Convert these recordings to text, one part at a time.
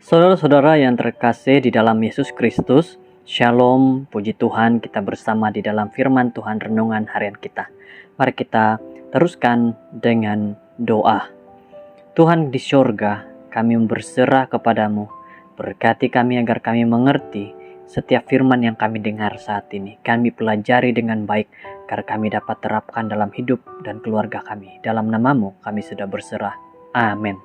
Saudara-saudara yang terkasih di dalam Yesus Kristus, Shalom, puji Tuhan, kita bersama di dalam firman Tuhan renungan harian kita. Mari kita teruskan dengan doa. Tuhan di surga, kami berserah kepadamu. Berkati kami agar kami mengerti setiap firman yang kami dengar saat ini. Kami pelajari dengan baik, agar kami dapat terapkan dalam hidup dan keluarga kami. Dalam namamu kami sudah berserah. Amin.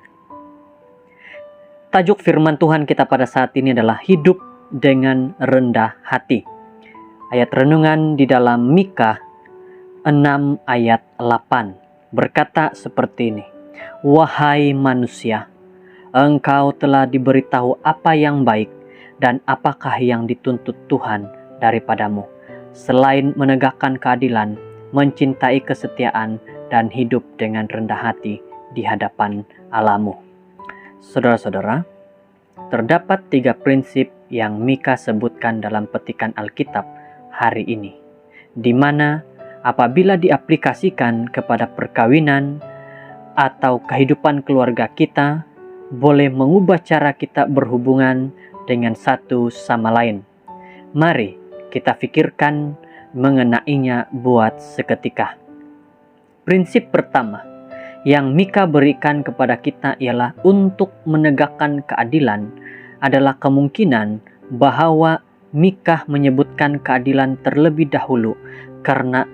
Tajuk firman Tuhan kita pada saat ini adalah hidup dengan rendah hati. Ayat renungan di dalam Mika 6 ayat 8 berkata seperti ini. Wahai manusia, engkau telah diberitahu apa yang baik dan apakah yang dituntut Tuhan daripadamu, selain menegakkan keadilan, mencintai kesetiaan, dan hidup dengan rendah hati di hadapan Allahmu. Saudara-saudara, terdapat 3 prinsip yang Mika sebutkan dalam petikan Alkitab hari ini, di mana apabila diaplikasikan kepada perkawinan atau kehidupan keluarga kita, boleh mengubah cara kita berhubungan dengan satu sama lain. Mari kita pikirkan mengenainya buat seketika. Prinsip pertama yang Mika berikan kepada kita ialah untuk menegakkan keadilan adalah kemungkinan bahwa Mika menyebutkan keadilan terlebih dahulu karena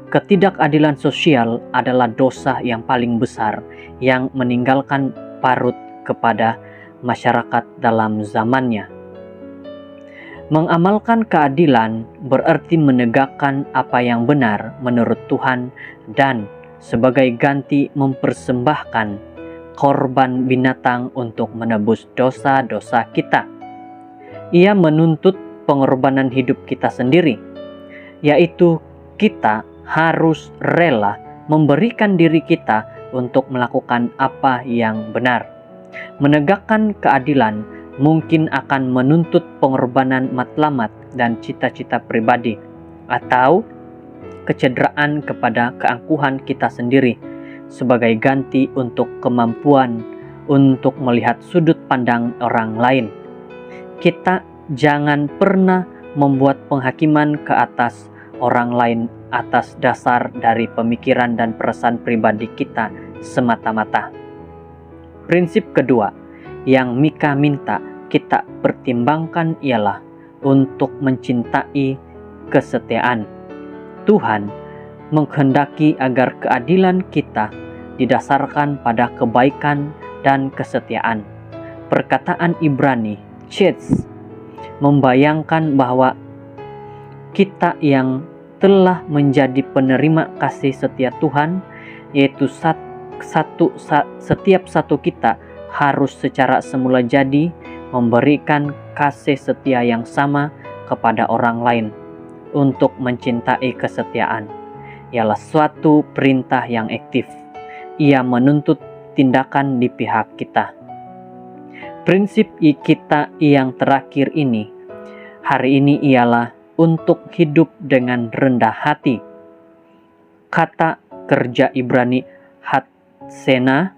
ketidakadilan sosial adalah dosa yang paling besar yang meninggalkan parut kepada masyarakat dalam zamannya. Mengamalkan keadilan berarti menegakkan apa yang benar menurut Tuhan dan sebagai ganti mempersembahkan korban binatang untuk menebus dosa-dosa kita. Ia menuntut pengorbanan hidup kita sendiri, yaitu kita harus rela memberikan diri kita untuk melakukan apa yang benar. Menegakkan keadilan mungkin akan menuntut pengorbanan matlamat dan cita-cita pribadi, atau kecederaan kepada keangkuhan kita sendiri sebagai ganti untuk kemampuan untuk melihat sudut pandang orang lain. Kita jangan pernah membuat penghakiman ke atas orang lain atas dasar dari pemikiran dan perasaan pribadi kita semata-mata. Prinsip kedua yang Mika minta kita pertimbangkan ialah untuk mencintai kesetiaan. Tuhan menghendaki agar keadilan kita didasarkan pada kebaikan dan kesetiaan. Perkataan Ibrani, Ches, membayangkan bahwa kita yang telah menjadi penerima kasih setia Tuhan, yaitu setiap satu kita harus secara semula jadi memberikan kasih setia yang sama kepada orang lain. Untuk mencintai kesetiaan ialah suatu perintah yang aktif. Ia menuntut tindakan di pihak kita. Prinsip kita yang terakhir ini hari ini ialah untuk hidup dengan rendah hati. Kata kerja Ibrani hatsena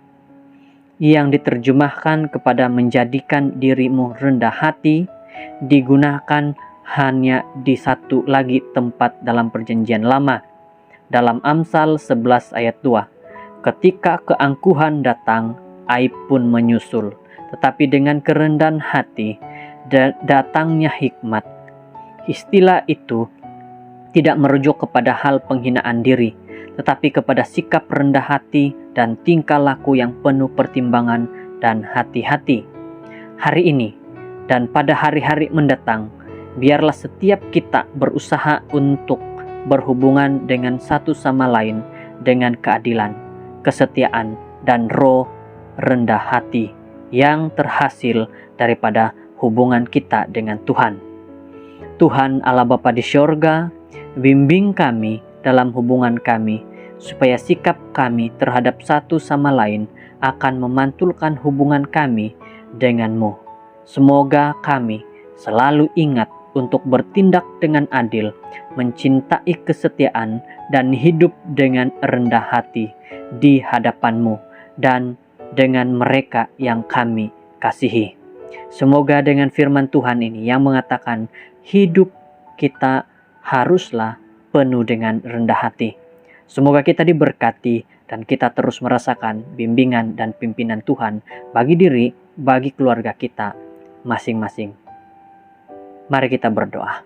yang diterjemahkan kepada menjadikan dirimu rendah hati digunakan hanya di satu lagi tempat dalam perjanjian lama, dalam Amsal 11 ayat 2. Ketika keangkuhan datang, aib pun menyusul, tetapi dengan kerendahan hati datangnya hikmat. Istilah itu tidak merujuk kepada hal penghinaan diri, tetapi kepada sikap rendah hati dan tingkah laku yang penuh pertimbangan dan hati-hati. Hari ini dan pada hari-hari mendatang, biarlah setiap kita berusaha untuk berhubungan dengan satu sama lain dengan keadilan, kesetiaan, dan roh rendah hati yang terhasil daripada hubungan kita dengan Tuhan. Tuhan Allah Bapa di surga, bimbing kami dalam hubungan kami, supaya sikap kami terhadap satu sama lain akan memantulkan hubungan kami denganmu. Semoga kami selalu ingat untuk bertindak dengan adil, mencintai kesetiaan, dan hidup dengan rendah hati di hadapan-Mu dan dengan mereka yang kami kasihi. Semoga dengan firman Tuhan ini yang mengatakan hidup kita haruslah penuh dengan rendah hati. Semoga kita diberkati dan kita terus merasakan bimbingan dan pimpinan Tuhan bagi diri, bagi keluarga kita masing-masing. Mari kita berdoa.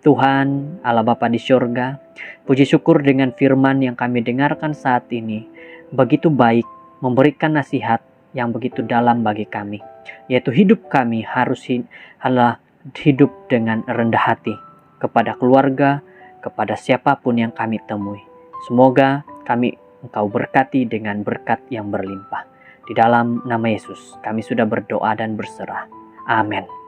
Tuhan, Allah Bapa di surga, puji syukur dengan firman yang kami dengarkan saat ini, begitu baik, memberikan nasihat yang begitu dalam bagi kami, yaitu hidup kami harus hidup dengan rendah hati kepada keluarga, kepada siapapun yang kami temui. Semoga Engkau berkati dengan berkat yang berlimpah. Di dalam nama Yesus, kami sudah berdoa dan berserah. Amin.